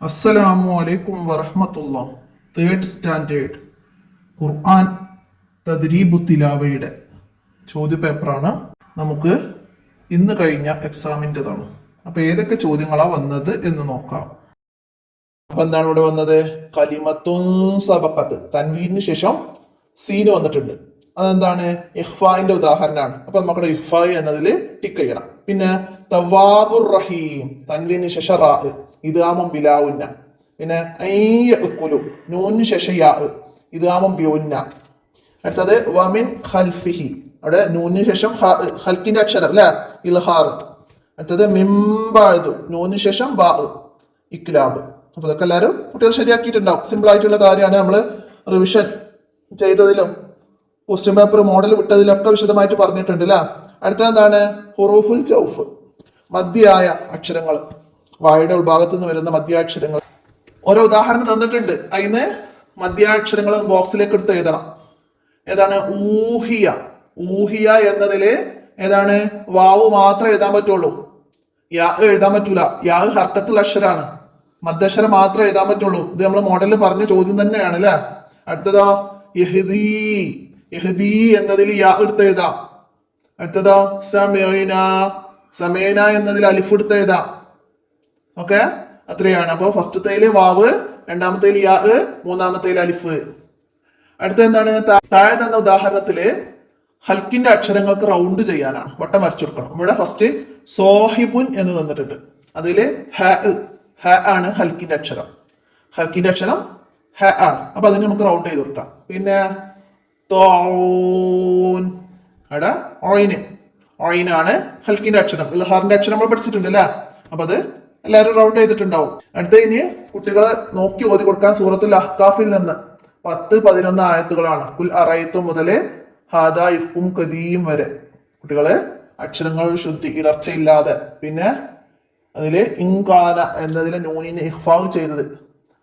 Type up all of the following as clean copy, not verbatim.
അസ്സലാമു അലൈക്കും വറഹ്മത്തുള്ളാഹി. തേർഡ് സ്റ്റാൻഡേർഡ് ഖുർആൻ തദ്രീബു തിലാവയുടെ ചോദ്യപേപ്പറാണ് നമുക്ക് ഇന്ന് കഴിഞ്ഞ എക്സാമിൻ്റെതാണ്. അപ്പൊ ഏതൊക്കെ ചോദ്യങ്ങളാ വന്നത് എന്ന് നോക്കാം. അപ്പൊ എന്താണ് ഇവിടെ വന്നത്? കലിമത്തുൻ സബഖത്ത്, തൻവീനു ശേഷം സീന് വന്നിട്ടുണ്ട്. അതെന്താണ്? ഇഖ്ഫാന്റെ ഉദാഹരണമാണ്. അപ്പൊ നമ്മുടെ ഇഖ്ഫാ എന്നതിൽ ടിക്ക് ചെയ്യണം. പിന്നെ തവ്വാബുർ റഹീം, തൻവീനു ശേഷം റാ, ഇദ്ഗാമും ബിലാവുന്ന. പിന്നെ അയ്യഅ്കുലു, നൂനു ശേഷം യാ, ഇദ്ഗാമും ബിഉന്ന. അടുത്തത് വമിൻ ഖൽഫിഹി, അവിടെ നൂനു ശേഷം ഖൽക്കിന്റെ അക്ഷരം അല്ലെ, ഇൽഹാർ. അടുത്തത് മിംബഅദു, നൂനു ശേഷം ബാ, ഇക്ലാബ്. അപ്പൊ ഇതൊക്കെ എല്ലാവരും കുട്ടികൾ ശരിയാക്കിയിട്ടുണ്ടാവും. സിമ്പിൾ ആയിട്ടുള്ള കാര്യമാണ്. നമ്മൾ റിവിഷൻ ചെയ്തതിലും ക്വസ്റ്റ്യൻ പേപ്പർ മോഡൽ വിട്ടതിലൊക്കെ വിശദമായിട്ട് പറഞ്ഞിട്ടുണ്ട് അല്ലെ. അടുത്തത് എന്താണ്? ഹുറൂഫുൽ ജൗഫ്, മധ്യായ അക്ഷരങ്ങൾ, വായുടെ ഉൾഭാഗത്ത് നിന്ന് വരുന്ന മധ്യാക്ഷരങ്ങൾ. ഓരോ ഉദാഹരണം തന്നിട്ടുണ്ട്. അതിന് മധ്യാക്ഷരങ്ങൾ ബോക്സിലേക്ക് എടുത്ത് എഴുതണം. ഏതാണ്? ഊഹിയ. ഊഹിയ എന്നതില് ഏതാണ്? വാവ് മാത്രമേ എഴുതാൻ പറ്റുള്ളൂ, യാ എഴുതാൻ പറ്റൂല. യാ ഹർക്കത്തുൽ അക്ഷരാണ്, മധ്യക്ഷരം മാത്രമേ എഴുതാൻ പറ്റുള്ളൂ. ഇത് നമ്മൾ മോഡലിൽ പറഞ്ഞ ചോദ്യം തന്നെയാണ് അല്ലെ. അടുത്തതോ യഹ്ദീ, യഹ്ദീ എന്നതിൽ യാ എടുത്ത് എഴുതാം. അടുത്തതോ സമീന, സമീന എന്നതിൽ അലിഫ് എടുത്ത് എഴുതാം. ഓക്കെ, അത്രയാണ്. അപ്പൊ ഫസ്റ്റത്തേല് വാവ്, രണ്ടാമത്തേല് യാ, മൂന്നാമത്തേല് അലിഫ്. അടുത്ത എന്താണ്? താഴെ തന്ന ഉദാഹരണത്തില് ഹൽക്കിന്റെ അക്ഷരങ്ങൾക്ക് റൗണ്ട് ചെയ്യാനാണ്, വട്ടം വരച്ചു കൊടുക്കണം. ഇവിടെ ഫസ്റ്റ് സോഹിബുൻ എന്ന് തന്നിട്ടുണ്ട്. അതില് ഹ ആണ് ഹൽക്കിന്റെ അക്ഷരം. ഹൽക്കിന്റെ അക്ഷരം ഹ ആണ്. അപ്പൊ അതിന് നമുക്ക് റൗണ്ട് ചെയ്ത് കൊടുക്കാം. പിന്നെ തോൻ, അവിടെ ഓയിന്, ഓയിനാണ് ഹൽക്കിന്റെ അക്ഷരം. ഇൽഹാറിന്റെ അക്ഷരം നമ്മൾ പഠിച്ചിട്ടുണ്ട് അല്ലെ. അപ്പൊ അത് എല്ലാവരും റൗണ്ട് ചെയ്തിട്ടുണ്ടാവും. അടുത്ത ഇനി കുട്ടികളെ നോക്കി ഓതി കൊടുക്കാൻ സൂറത്തുൽ അഹ്കാഫിൽ നിന്ന് 10-11 ആയത്തുകളാണ്. കുൽ അറൈതു മുതല് ഹാദാ ഇഫ്കും കദീം വരെ കുട്ടികള് അക്ഷരങ്ങൾ ശുദ്ധി, ഇടർച്ചയില്ലാതെ. പിന്നെ അതില് ഇൻകാന എന്നതിലെ നൂനിനെ ഇഖ്ഫാ ചെയ്തത്.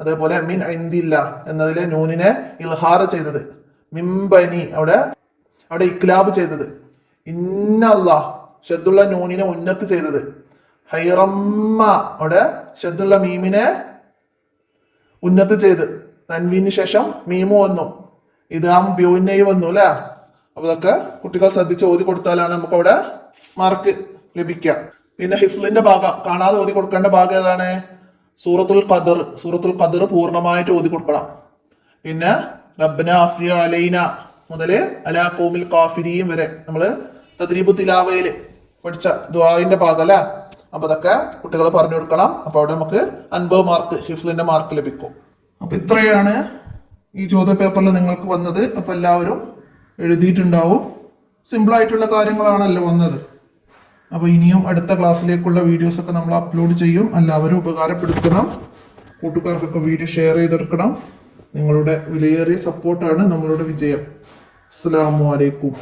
അതേപോലെ മിൻ ഇൻദില്ല എന്നതിലെ നൂനിനെ ഇൽഹാർ ചെയ്തത്. മിംബനി, അവിടെ ഇക്ലാബ് ചെയ്തത്. ഇന്നല്ലാഹ് ഷദ്ദുള്ള നൂനിനെ ഉന്നത്ത് ചെയ്തത്. ഹൈറമ്മ, അവിടെ ഷദ്ദുള്ള മീമിനെ ഉന്നത്ത് ചെയ്ത്. തൻവീന് ശേഷം മീമു വന്നു, ഇദ്ഗാം ബിഉന്നയും വന്നു അല്ലെ. അപ്പൊ ഇതൊക്കെ കുട്ടികൾ ശ്രദ്ധിച്ച് ഓതി കൊടുത്താലാണ് നമുക്ക് അവിടെ മാർക്ക് ലഭിക്കുക. പിന്നെ ഹിഫ്ലിന്റെ ഭാഗം, കാണാതെ ഓതി കൊടുക്കേണ്ട ഭാഗം ഏതാണ്? സൂറത്തുൽ ഖദർ. സൂറത്തുൽ ഖദർ പൂർണ്ണമായിട്ട് ഓതി കൊടുക്കണം. പിന്നെ റബ്ബന അഫ്രിഗ അലൈന മുതല് അലാ ഖൗമിൽ കാഫിരീൻ വരെ നമ്മള് തദ്രീബു തിലാവയില് പഠിച്ച ദുആഇന്റെ ഭാഗം അല്ലെ. അപ്പൊ അതൊക്കെ കുട്ടികൾ പറഞ്ഞു കൊടുക്കണം. അപ്പൊ അവിടെ നമുക്ക് 50 മാർക്ക് ഹിഫ്ലിന്റെ മാർക്ക് ലഭിക്കും. അപ്പൊ ഇത്രയാണ് ഈ ചോദ്യ പേപ്പറിൽ നിങ്ങൾക്ക് വന്നത്. അപ്പൊ എല്ലാവരും എഴുതിയിട്ടുണ്ടാവും. സിമ്പിൾ ആയിട്ടുള്ള കാര്യങ്ങളാണല്ലോ വന്നത്. അപ്പൊ ഇനിയും അടുത്ത ക്ലാസ്സിലേക്കുള്ള വീഡിയോസ് ഒക്കെ നമ്മൾ അപ്ലോഡ് ചെയ്യും. എല്ലാവരും ഉപകാരപ്പെടുത്തണം. കൂട്ടുകാർക്കൊക്കെ വീഡിയോ ഷെയർ ചെയ്തെടുക്കണം. നിങ്ങളുടെ വിലയേറിയ സപ്പോർട്ടാണ് നമ്മളുടെ വിജയം. അസ്സലാമു അലൈക്കും.